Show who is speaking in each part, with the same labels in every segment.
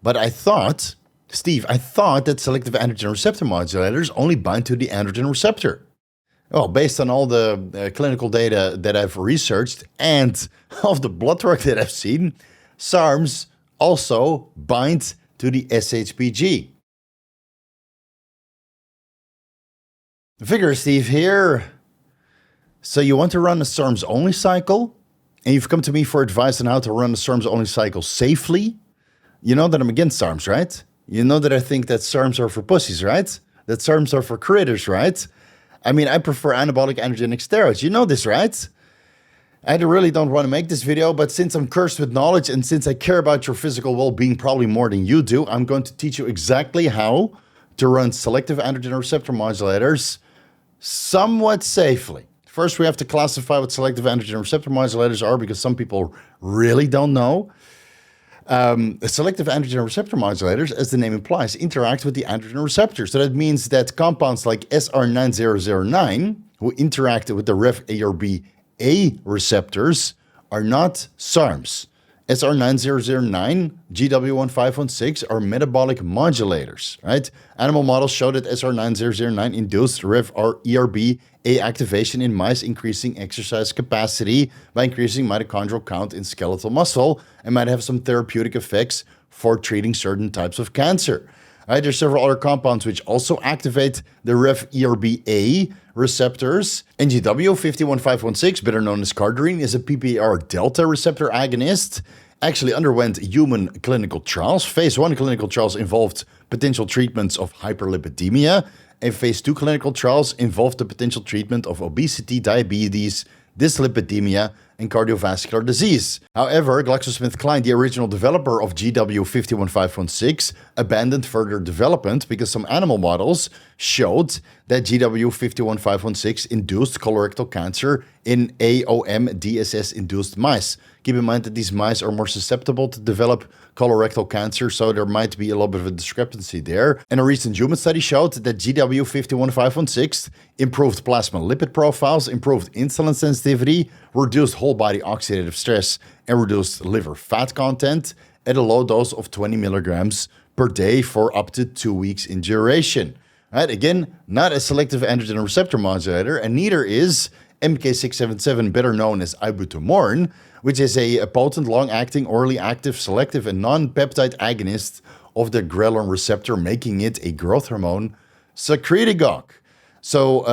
Speaker 1: But I thought, Steve, that selective androgen receptor modulators only bind to the androgen receptor. Well, based on all the clinical data that I've researched and all of the blood work that I've seen, SARMs also bind to the SHBG. Vigorous Steve here. So you want to run a SARMs-only cycle? And you've come to me for advice on how to run a SARMs-only cycle safely? You know that I'm against SARMs, right? You know that I think that SARMs are for pussies, right? That SARMs are for critters, right? I mean, I prefer anabolic androgenic steroids. You know this, right? I really don't want to make this video, but since I'm cursed with knowledge and since I care about your physical well-being probably more than you do, I'm going to teach you exactly how to run selective androgen receptor modulators somewhat safely. First, we have to classify what selective androgen receptor modulators are because some people really don't know. Selective androgen receptor modulators, as the name implies, interact with the androgen receptor. So that means that compounds like SR9009, who interact with the REV-ARB-A receptors, are not SARMs. SR9009, GW1516 are metabolic modulators, right? Animal models show that SR9009 induced REV-ARB-A activation in mice, increasing exercise capacity by increasing mitochondrial count in skeletal muscle, and might have some therapeutic effects for treating certain types of cancer. Right, there's several other compounds which also activate the REV-ARB-A receptors. And GW51516, better known as cardarine, is a PPAR delta receptor agonist. Actually underwent human clinical trials. Phase 1 clinical trials involved potential treatments of hyperlipidemia, and Phase 2 clinical trials involved the potential treatment of obesity, diabetes, dyslipidemia, and cardiovascular disease. However, GlaxoSmithKline, the original developer of GW51516, abandoned further development because some animal models showed that GW51516 induced colorectal cancer in AOM-DSS-induced mice. Keep in mind that these mice are more susceptible to develop colorectal cancer, so there might be a little bit of a discrepancy there. And a recent human study showed that GW51516 improved plasma lipid profiles, improved insulin sensitivity, reduced whole body oxidative stress, and reduced liver fat content at a low dose of 20 milligrams per day for up to 2 weeks in duration. Right? Again, not a selective androgen receptor modulator, and neither is MK677, better known as ibutamoren, which is a potent, long-acting, orally active, selective, and non-peptide agonist of the ghrelin receptor, making it a growth hormone secretagogue. So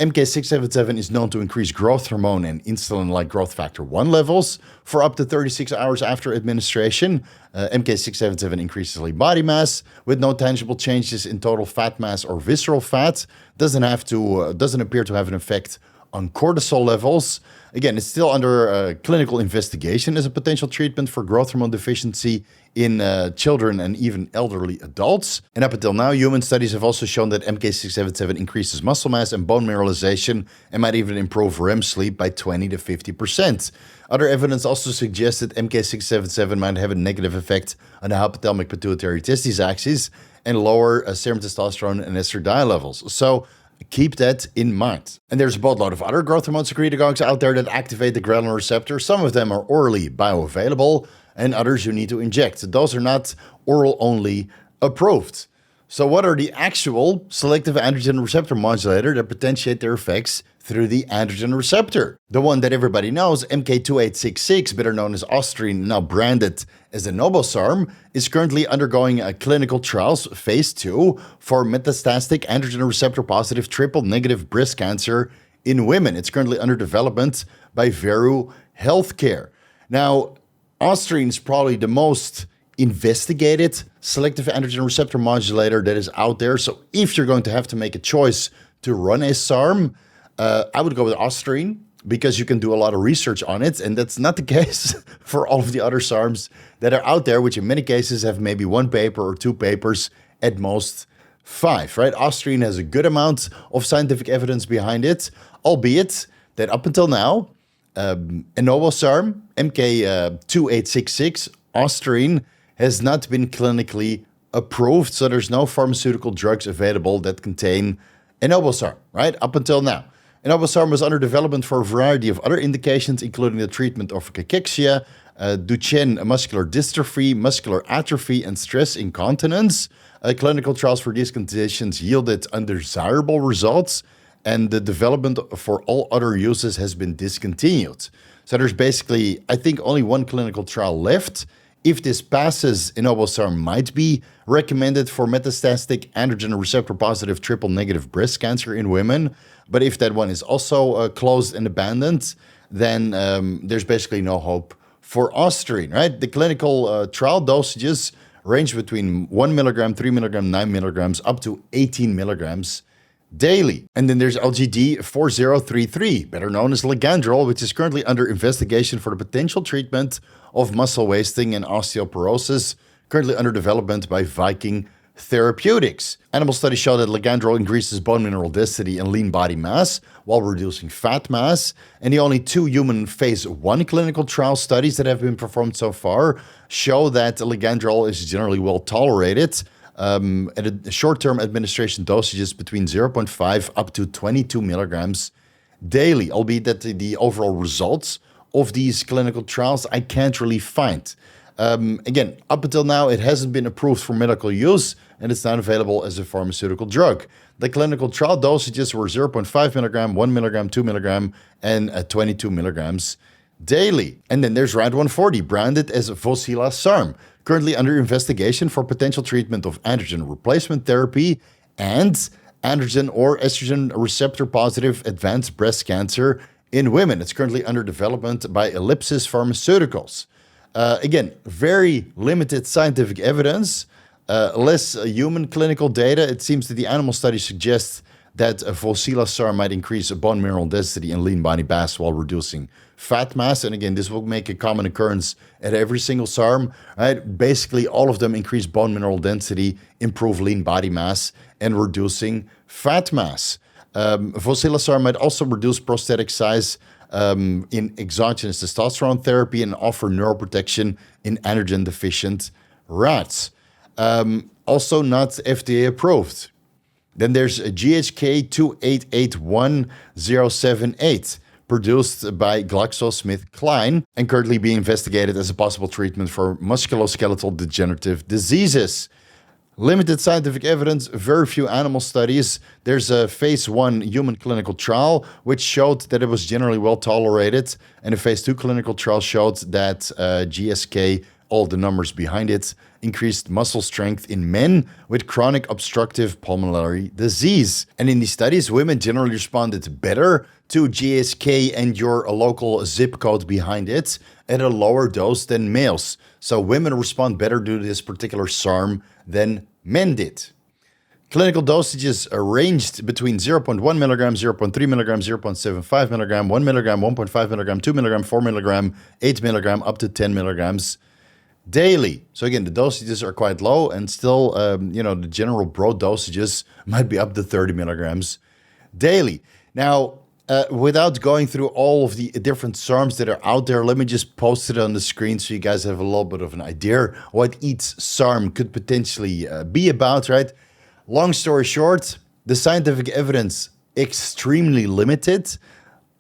Speaker 1: MK677 is known to increase growth hormone and insulin-like growth factor 1 levels for up to 36 hours after administration. MK677 increases lean body mass with no tangible changes in total fat mass or visceral fat. Doesn't appear to have an effect on cortisol levels. Again, it's still under clinical investigation as a potential treatment for growth hormone deficiency in children and even elderly adults. And up until now, human studies have also shown that MK677 increases muscle mass and bone mineralization and might even improve REM sleep by 20 to 50%. Other evidence also suggests that MK677 might have a negative effect on the hypothalamic pituitary testes axis and lower serum testosterone and estradiol levels. So keep that in mind. And there's a boatload of other growth hormone secretagogues out there that activate the ghrelin receptor. Some of them are orally bioavailable, and others you need to inject. Those are not oral-only approved. So what are the actual selective androgen receptor modulator that potentiate their effects through the androgen receptor? The one that everybody knows, MK2866, better known as Ostrine, now branded as the Novo-SARM, is currently undergoing clinical trials, Phase 2, for metastatic androgen receptor positive triple-negative breast cancer in women. It's currently under development by Veru Healthcare. Now, Ostrine is probably the most investigated selective androgen receptor modulator that is out there. So if you're going to have to make a choice to run a SARM, I would go with Ostrine because you can do a lot of research on it. And that's not the case for all of the other SARMs that are out there, which in many cases have maybe 1 paper or 2 papers, at most 5, right? Ostrine has a good amount of scientific evidence behind it, albeit that up until now, a Novo-SARM, MK2866, Ostrine, has not been clinically approved, so there's no pharmaceutical drugs available that contain enobosarm, right? Up until now. Enobosarm was under development for a variety of other indications, including the treatment of cachexia, Duchenne muscular dystrophy, muscular atrophy, and stress incontinence. Clinical trials for these conditions yielded undesirable results, and the development for all other uses has been discontinued. So there's basically, I think, only one clinical trial left. If this passes, enobosarm might be recommended for metastatic androgen receptor positive triple negative breast cancer in women. But if that one is also closed and abandoned, then there's basically no hope for Osterine, right? The clinical trial dosages range between 1 milligram, 3 milligram, 9 milligrams, up to 18 milligrams daily. And then there's LGD 4033, better known as Ligandrol, which is currently under investigation for the potential treatment of muscle wasting and osteoporosis, currently under development by Viking Therapeutics. Animal studies show that Ligandrol increases bone mineral density and lean body mass while reducing fat mass. And the only 2 human phase 1 clinical trial studies that have been performed so far show that Ligandrol is generally well tolerated at a short-term administration dosages between 0.5 up to 22 milligrams daily, albeit that the overall results of these clinical trials I can't really find. Again, up until now, it hasn't been approved for medical use, and it's not available as a pharmaceutical drug. The clinical trial dosages were 0.5 milligram, 1 milligram, 2 milligram, and 22 milligrams daily. And then there's round 140, branded as Vocila SARM, currently under investigation for potential treatment of androgen replacement therapy and androgen or estrogen receptor positive advanced breast cancer in women. It's currently under development by Ellipsis Pharmaceuticals. Again, very limited scientific evidence, less human clinical data. It seems that the animal study suggests that Vocila SARM might increase bone mineral density and lean body mass while reducing fat mass. And again, this will make a common occurrence at every single SARM. Right? Basically, all of them increase bone mineral density, improve lean body mass, and reducing fat mass. Vocila SARM might also reduce prosthetic size in exogenous testosterone therapy and offer neuroprotection in androgen deficient rats. Also not FDA approved. Then there's a GHK 2881078, produced by GlaxoSmithKline and currently being investigated as a possible treatment for musculoskeletal degenerative diseases. Limited scientific evidence, very few animal studies. There's a phase 1 human clinical trial, which showed that it was generally well tolerated. And a phase 2 clinical trial showed that GSK, all the numbers behind it, increased muscle strength in men with chronic obstructive pulmonary disease. And in these studies, women generally responded better to GSK and your local zip code behind it at a lower dose than males. So women respond better to this particular SARM than men did. Clinical dosages ranged between 0.1 milligram, 0.3 milligram, 0.75 milligram, 1 milligram, 1.5 milligram, 2 milligram, 4 milligram, 8 milligram, up to 10 milligrams daily. So again, the dosages are quite low, and still, the general broad dosages might be up to 30 milligrams daily. Now, without going through all of the different SARMs that are out there, let me just post it on the screen so you guys have a little bit of an idea what each SARM could potentially be about, right? Long story short, the scientific evidence extremely limited.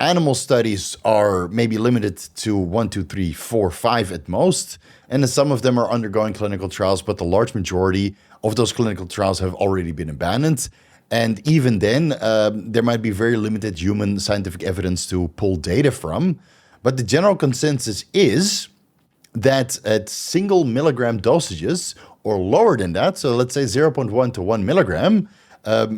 Speaker 1: Animal studies are maybe limited to 1, 2, 3, 4, 5 at most. And then some of them are undergoing clinical trials, but the large majority of those clinical trials have already been abandoned. And even then, there might be very limited human scientific evidence to pull data from. But the general consensus is that at single milligram dosages or lower than that, so let's say 0.1 to 1 milligram,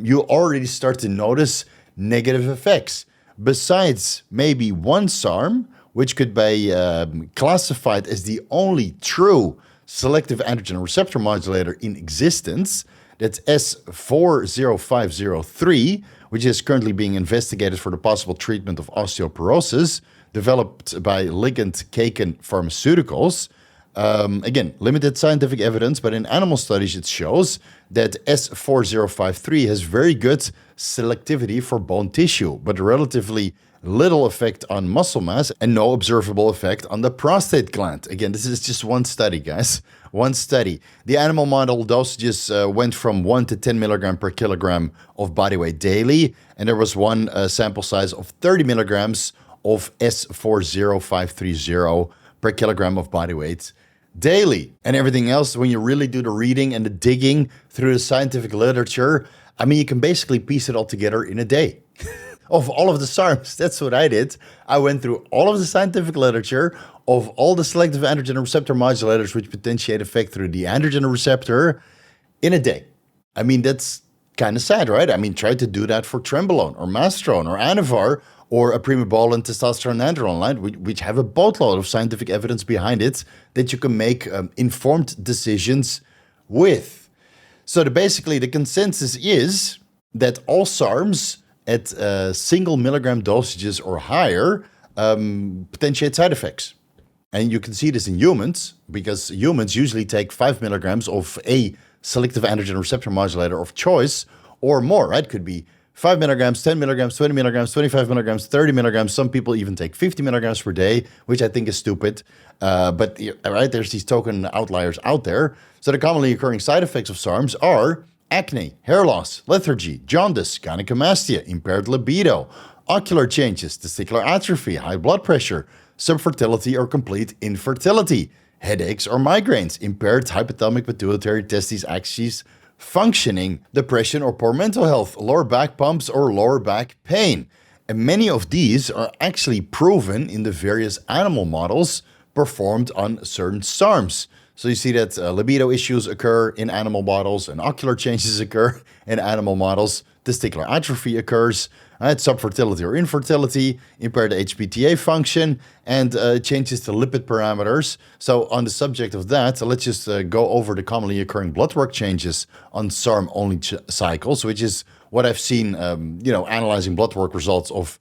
Speaker 1: you already start to notice negative effects. Besides maybe one SARM, which could be classified as the only true selective androgen receptor modulator in existence, that's S40503, which is currently being investigated for the possible treatment of osteoporosis, developed by Ligand Kaken Pharmaceuticals. Again, limited scientific evidence, but in animal studies it shows that S4053 has very good selectivity for bone tissue, but relatively little effect on muscle mass, and no observable effect on the prostate gland. Again, this is just one study, guys. One study. The animal model dosages went from 1 to 10 milligram per kilogram of body weight daily, and there was one sample size of 30 milligrams of S40530 per kilogram of body weight daily. And everything else, when you really do the reading and the digging through the scientific literature, I mean, you can basically piece it all together in a day. Of all of the SARMs, that's what I did. I went through all of the scientific literature of all the selective androgen receptor modulators which potentiate effect through the androgen receptor in a day. I mean, that's kind of sad, right? I mean, try to do that for Trenbolone or Mastrone or Anavar or a Primobolan testosterone androgen line, which have a boatload of scientific evidence behind it that you can make informed decisions with. So basically, the consensus is that all SARMs at single milligram dosages or higher potentiate side effects. And you can see this in humans, because humans usually take 5 milligrams of a selective androgen receptor modulator of choice or more, right? Could be 5 milligrams, 10 milligrams, 20 milligrams, 25 milligrams, 30 milligrams. Some people even take 50 milligrams per day, which I think is stupid. But right, there's these token outliers out there. So the commonly occurring side effects of SARMs are acne, hair loss, lethargy, jaundice, gynecomastia, impaired libido, ocular changes, testicular atrophy, high blood pressure, subfertility or complete infertility, headaches or migraines, impaired hypothalamic pituitary testes axis functioning, depression or poor mental health, lower back pumps or lower back pain. And many of these are actually proven in the various animal models performed on certain SARMs. So you see that libido issues occur in animal models and ocular changes occur in animal models. Testicular atrophy occurs, subfertility or infertility, impaired HPTA function, and changes to lipid parameters. So on the subject of that, let's just go over the commonly occurring blood work changes on SARM-only cycles, which is what I've seen, analyzing blood work results of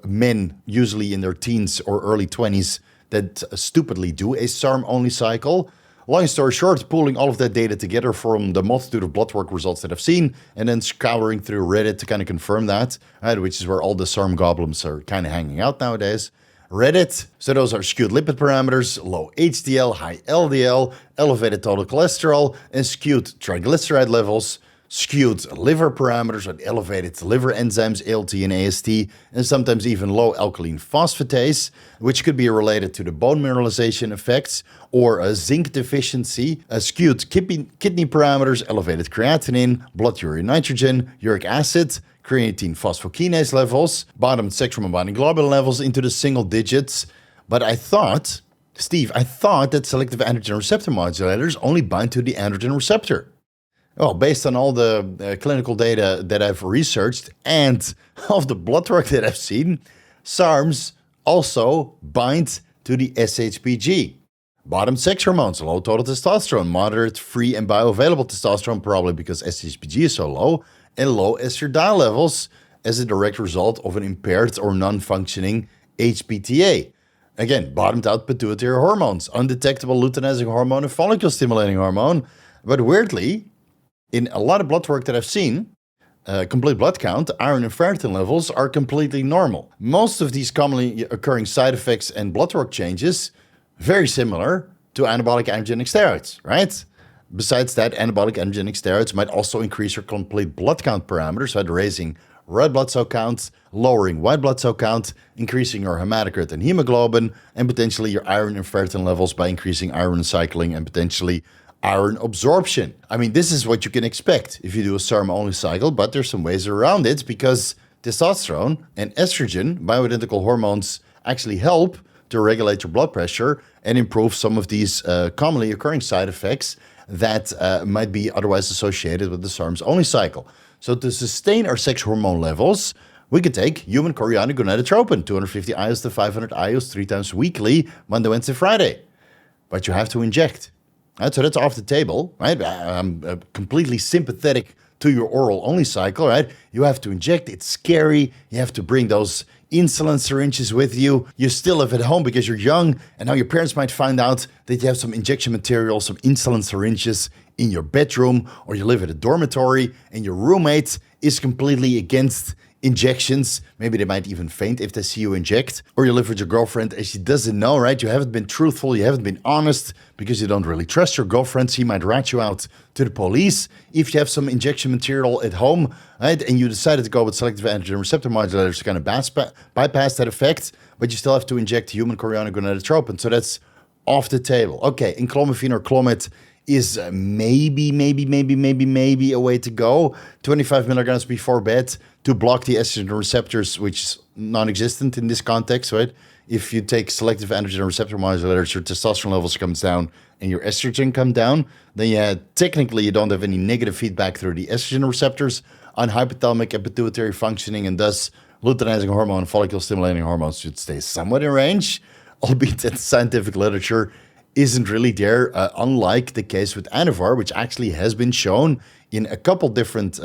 Speaker 1: men, usually in their teens or early 20s, that stupidly do a SARM-only cycle. Long story short, pulling all of that data together from the multitude of blood work results that I've seen, and then scouring through Reddit to kind of confirm that, right, which is where all the SARM goblins are kind of hanging out nowadays. Reddit, so those are skewed lipid parameters, low HDL, high LDL, elevated total cholesterol, and skewed triglyceride levels, skewed liver parameters with elevated liver enzymes, ALT and AST, and sometimes even low alkaline phosphatase, which could be related to the bone mineralization effects or a zinc deficiency, skewed kidney parameters, elevated creatinine, blood urea nitrogen, uric acid, creatine phosphokinase levels, bottomed sex hormone binding globulin levels into the single digits. But I thought that selective androgen receptor modulators only bind to the androgen receptor. Well, based on all the clinical data that I've researched and all of the blood work that I've seen, SARMs also bind to the SHBG. Bottom sex hormones, low total testosterone, moderate free and bioavailable testosterone, probably because SHBG is so low, and low estradiol levels as a direct result of an impaired or non-functioning HPTA. Again, bottomed out pituitary hormones, undetectable luteinizing hormone and follicle stimulating hormone. But weirdly, in a lot of blood work that I've seen, complete blood count, iron and ferritin levels are completely normal. Most of these commonly occurring side effects and blood work changes, very similar to anabolic androgenic steroids, right? Besides that, anabolic androgenic steroids might also increase your complete blood count parameters, right? Raising red blood cell count, lowering white blood cell count, increasing your hematocrit and hemoglobin, and potentially your iron and ferritin levels by increasing iron cycling and potentially iron absorption. I mean, this is what you can expect if you do a SARM-only cycle, but there's some ways around it because testosterone and estrogen, bioidentical hormones, actually help to regulate your blood pressure and improve some of these commonly occurring side effects that might be otherwise associated with the SARMs-only cycle. So to sustain our sex hormone levels, we could take human chorionic gonadotropin, 250 IUs to 500 IUs 3 times weekly, Monday, Wednesday, Friday. But you have to inject. Right, so that's off the table, right? I'm completely sympathetic to your oral-only cycle, right? You have to inject. It's scary. You have to bring those insulin syringes with you. You still live at home because you're young, and now your parents might find out that you have some injection material, some insulin syringes in your bedroom, or you live at a dormitory, and your roommate is completely against injections. Maybe they might even faint if they see you inject. Or you live with your girlfriend and she doesn't know, right? You haven't been truthful, you haven't been honest because you don't really trust your girlfriend. She might rat you out to the police. If you have some injection material at home, right, and you decided to go with selective androgen receptor modulators to kind of bypass that effect, but you still have to inject human chorionic gonadotropin. So that's off the table. Okay, and clomiphene or Clomid is maybe a way to go. 25 milligrams before bed to block the estrogen receptors, which is non-existent in this context, right? If you take selective androgen receptor modulators, your testosterone levels comes down and your estrogen come down, then technically you don't have any negative feedback through the estrogen receptors on hypothalamic and pituitary functioning, and thus luteinizing hormone and follicle-stimulating hormones should stay somewhat in range, albeit that scientific literature isn't really there, unlike the case with Anavar, which actually has been shown in a couple different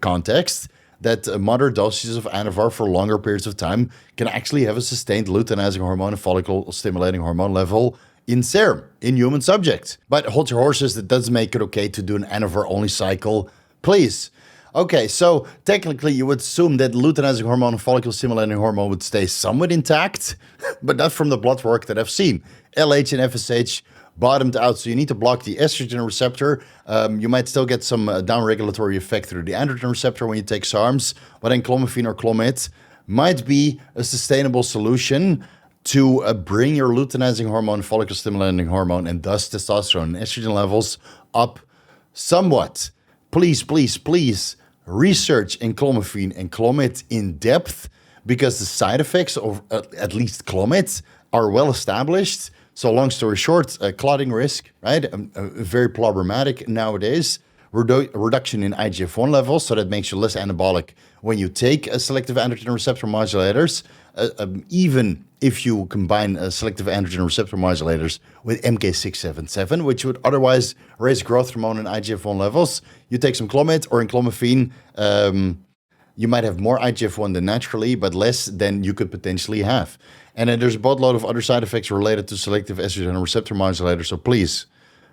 Speaker 1: contexts that moderate doses of Anavar for longer periods of time can actually have a sustained luteinizing hormone and follicle-stimulating hormone level in serum, in human subjects. But hold your horses, that doesn't make it okay to do an Anavar-only cycle, please. Okay, so technically you would assume that luteinizing hormone and follicle-stimulating hormone would stay somewhat intact, but not from the blood work that I've seen. LH and FSH bottomed out, so you need to block the estrogen receptor. You might still get some down-regulatory effect through the androgen receptor when you take SARMs, but then clomiphene or Clomid might be a sustainable solution to bring your luteinizing hormone, follicle-stimulating hormone, and thus testosterone and estrogen levels up somewhat. Please, please, please research in clomiphene and Clomid in depth, because the side effects of at least Clomid are well established. So long story short, clotting risk, right? Very problematic nowadays. Reduction in IGF-1 levels, so that makes you less anabolic when you take selective androgen receptor modulators. Even if you combine selective androgen receptor modulators with MK677, which would otherwise raise growth hormone and IGF-1 levels, you take some Clomid or in clomiphene, you might have more IGF-1 than naturally, but less than you could potentially have. And then there's a boatload of other side effects related to selective estrogen receptor modulators, so please,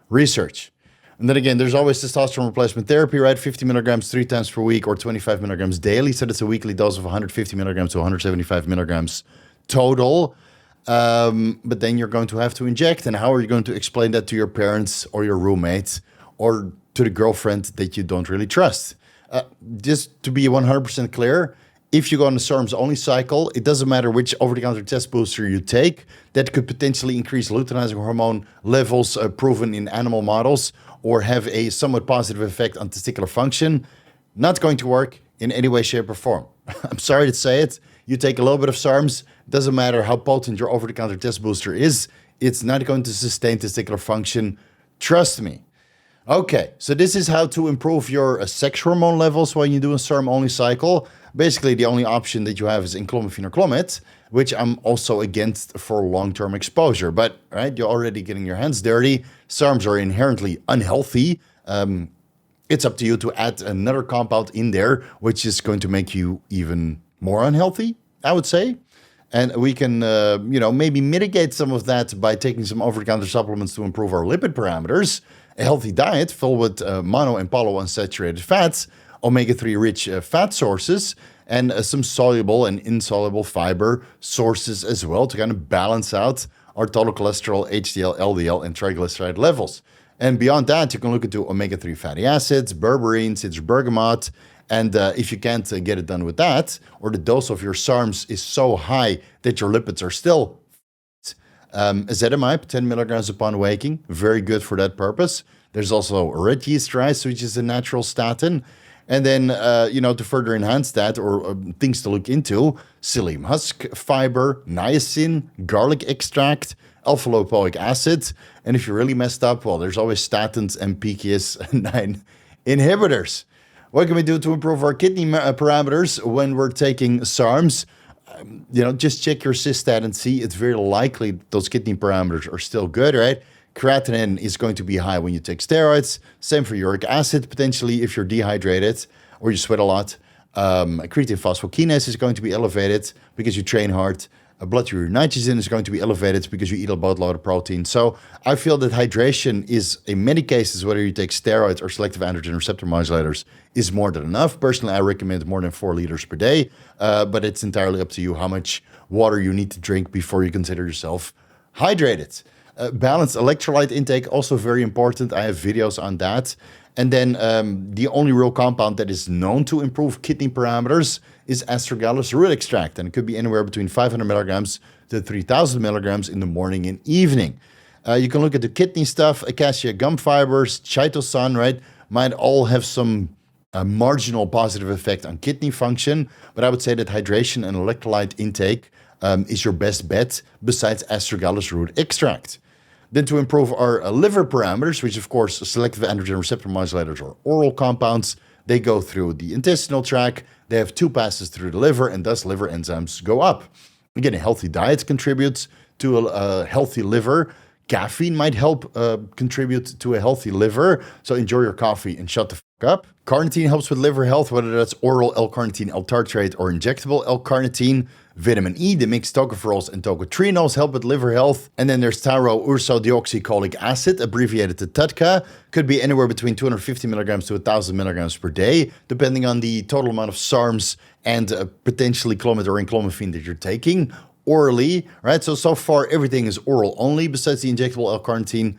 Speaker 1: research. And then again, there's always testosterone replacement therapy, right? 50 milligrams 3 times per week or 25 milligrams daily. So that's a weekly dose of 150 milligrams to 175 milligrams total. But then you're going to have to inject. And how are you going to explain that to your parents or your roommate or to the girlfriend that you don't really trust? Just to be 100% clear, if you go on the SARMs-only cycle, it doesn't matter which over-the-counter test booster you take. That could potentially increase luteinizing hormone levels proven in animal models or have a somewhat positive effect on testicular function. Not going to work in any way, shape, or form. I'm sorry to say it. You take a little bit of SARMs, doesn't matter how potent your over-the-counter test booster is, it's not going to sustain testicular function. Trust me. Okay, so this is how to improve your sex hormone levels when you do a SARM-only cycle. Basically, the only option that you have is in clomiphene or Clomid, which I'm also against for long-term exposure. But, right, you're already getting your hands dirty. SARMs are inherently unhealthy. It's up to you to add another compound in there, which is going to make you even more unhealthy, I would say. And we can, maybe mitigate some of that by taking some over-the-counter supplements to improve our lipid parameters. A healthy diet filled with mono and polyunsaturated fats, omega-3 rich fat sources, and some soluble and insoluble fiber sources as well to kind of balance out our total cholesterol, HDL, LDL, and triglyceride levels. And beyond that, you can look into omega-3 fatty acids, berberine, citrus bergamot, and if you can't get it done with that, or the dose of your SARMs is so high that your lipids are still ezetimibe, 10 milligrams upon waking, very good for that purpose. There's also red yeast rice, which is a natural statin. And then, to further enhance that, or things to look into, psyllium husk fiber, niacin, garlic extract, alpha-lipoic acid. And if you're really messed up, well, there's always statins and PCSK9 inhibitors. What can we do to improve our kidney parameters when we're taking SARMs? Just check your cyst and see. It's very likely those kidney parameters are still good, right? Creatinine is going to be high when you take steroids. Same for uric acid, potentially, if you're dehydrated or you sweat a lot. Creatine phosphokinase is going to be elevated because you train hard. blood urea nitrogen is going to be elevated because you eat a boatload of protein. So I feel that hydration is, in many cases, whether you take steroids or selective androgen receptor modulators, is more than enough. Personally, I recommend more than 4 liters per day, but it's entirely up to you how much water you need to drink before you consider yourself hydrated. Balanced electrolyte intake, also very important. I have videos on that. And then the only real compound that is known to improve kidney parameters is astragalus root extract. And it could be anywhere between 500 milligrams to 3,000 milligrams in the morning and evening. You can look at the kidney stuff, acacia gum fibers, chitosan, right? Might all have some marginal positive effect on kidney function. But I would say that hydration and electrolyte intake is your best bet besides astragalus root extract. Then to improve our liver parameters, which of course selective androgen receptor modulators are oral compounds, they go through the intestinal tract, they have 2 passes through the liver, and thus liver enzymes go up. Again, a healthy diet contributes to a healthy liver. Caffeine might help contribute to a healthy liver, so enjoy your coffee and shut the fuck up. Carnitine helps with liver health, whether that's oral L-carnitine L-tartrate or injectable L-carnitine. Vitamin E, the mixed tocopherols and tocotrienols help with liver health. And then there's tauroursodeoxycholic acid, abbreviated to TUDCA. Could be anywhere between 250 milligrams to 1,000 milligrams per day, depending on the total amount of SARMs and potentially clomidine and clomiphene that you're taking orally, right? So far, everything is oral only besides the injectable L-carnitine,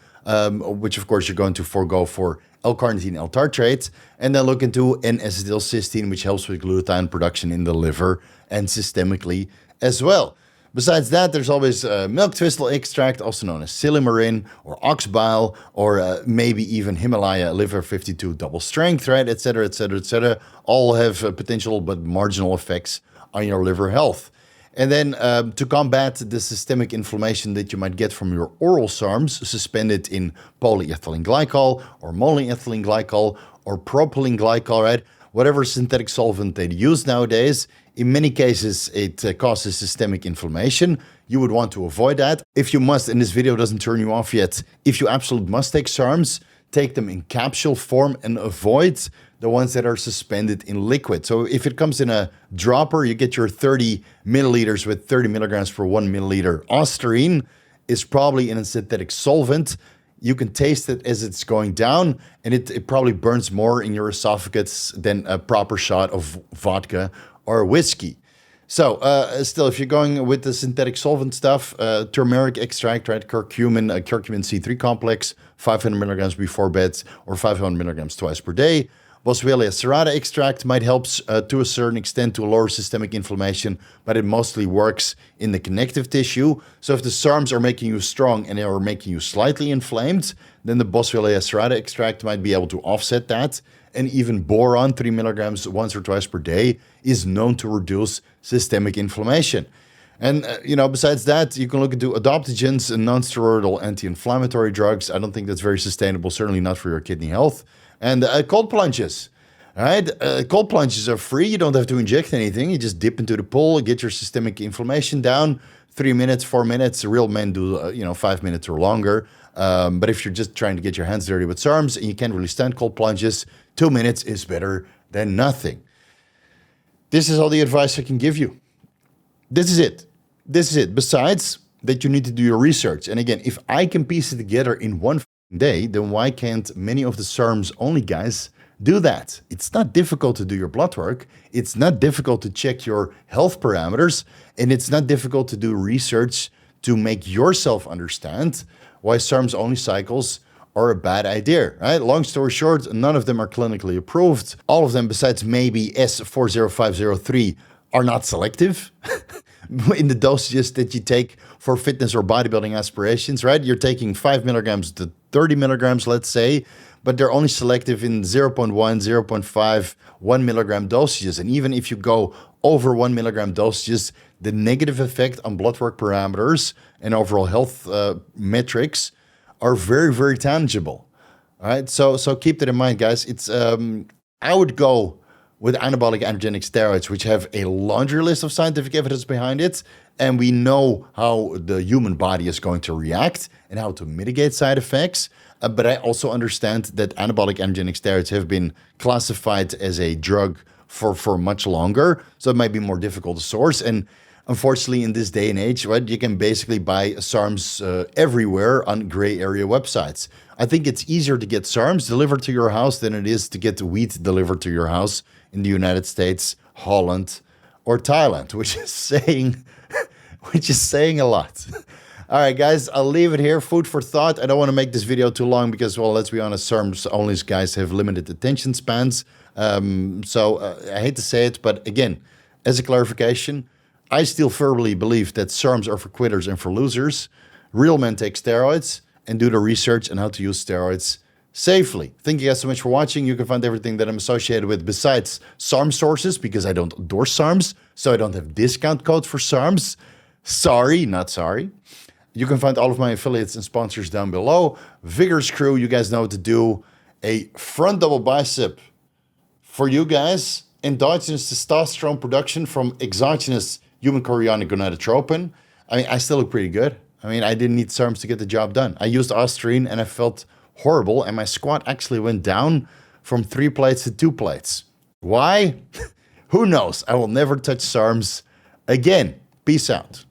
Speaker 1: which of course you're going to forego for L-carnitine L-tartrate, and then look into N-acetylcysteine, which helps with glutathione production in the liver and systemically as well. Besides that, there's always milk thistle extract, also known as silymarin or ox bile, or maybe even Himalaya liver 52 double strength, right? Et cetera, et cetera, et cetera. All have potential but marginal effects on your liver health. And then to combat the systemic inflammation that you might get from your oral SARMs, suspended in polyethylene glycol or monoethylene glycol or propylene glycol, right? Whatever synthetic solvent they use nowadays, in many cases it causes systemic inflammation. You would want to avoid that. If you must, and this video doesn't turn you off yet, if you absolutely must take SARMs, take them in capsule form and avoid the ones that are suspended in liquid. So if it comes in a dropper, you get your 30 milliliters with 30 milligrams per 1 milliliter. Ostarine is probably in a synthetic solvent. You can taste it as it's going down, and it probably burns more in your esophagus than a proper shot of vodka or whiskey. So still, if you're going with the synthetic solvent stuff, turmeric extract, right, curcumin C3 complex, 500 milligrams before bed or 500 milligrams twice per day. Boswellia serrata extract might help to a certain extent to lower systemic inflammation, but it mostly works in the connective tissue. So if the SARMs are making you strong and they are making you slightly inflamed, then the Boswellia serrata extract might be able to offset that. And even boron, 3 milligrams once or twice per day, is known to reduce systemic inflammation. And, besides that, you can look into adaptogens and non-steroidal anti-inflammatory drugs. I don't think that's very sustainable, certainly not for your kidney health. And cold plunges, all right? Cold plunges are free. You don't have to inject anything. You just dip into the pool, get your systemic inflammation down. 3 minutes, 4 minutes. Real men do, 5 minutes or longer. But if you're just trying to get your hands dirty with SARMs and you can't really stand cold plunges, 2 minutes is better than nothing. This is all the advice I can give you. This is it. Besides that, you need to do your research. And again, if I can piece it together in one day, then why can't many of the SARMs-only guys do that? It's not difficult to do your blood work. It's not difficult to check your health parameters. And it's not difficult to do research to make yourself understand why SARMs-only cycles are a bad idea, right? Long story short, none of them are clinically approved. All of them, besides maybe S40503, are not selective in the dosages that you take for fitness or bodybuilding aspirations, right? You're taking 5 milligrams to 30 milligrams, let's say, but they're only selective in 0.1, 0.5, 1 milligram dosages. And even if you go over 1 milligram dosages, the negative effect on blood work parameters and overall health metrics are very, very tangible. All right, so keep that in mind, guys. It's I would go with anabolic androgenic steroids, which have a laundry list of scientific evidence behind it, and we know how the human body is going to react and how to mitigate side effects. But I also understand that anabolic androgenic steroids have been classified as a drug for much longer, so it might be more difficult to source. And unfortunately, in this day and age, right, you can basically buy SARMs everywhere on gray area websites. I think it's easier to get SARMs delivered to your house than it is to get the wheat delivered to your house in the United States, Holland, or Thailand, which is saying a lot. All right, guys, I'll leave it here. Food for thought. I don't want to make this video too long because, well, let's be honest, SARMs-only guys have limited attention spans. I hate to say it, but again, as a clarification, I still firmly believe that SARMs are for quitters and for losers. Real men take steroids and do the research on how to use steroids safely. Thank you guys so much for watching. You can find everything that I'm associated with besides SARM sources, because I don't endorse SARMs, so I don't have discount codes for SARMs. Sorry, not sorry. You can find all of my affiliates and sponsors down below. Vigorous crew, you guys know what to do. A front double bicep for you guys. Endogenous testosterone production from exogenous human chorionic gonadotropin. I mean, I still look pretty good. I mean, I didn't need SARMs to get the job done. I used Osterine and I felt horrible, and my squat actually went down from 3 plates to 2 plates. Why? Who knows? I will never touch SARMs again. Peace out.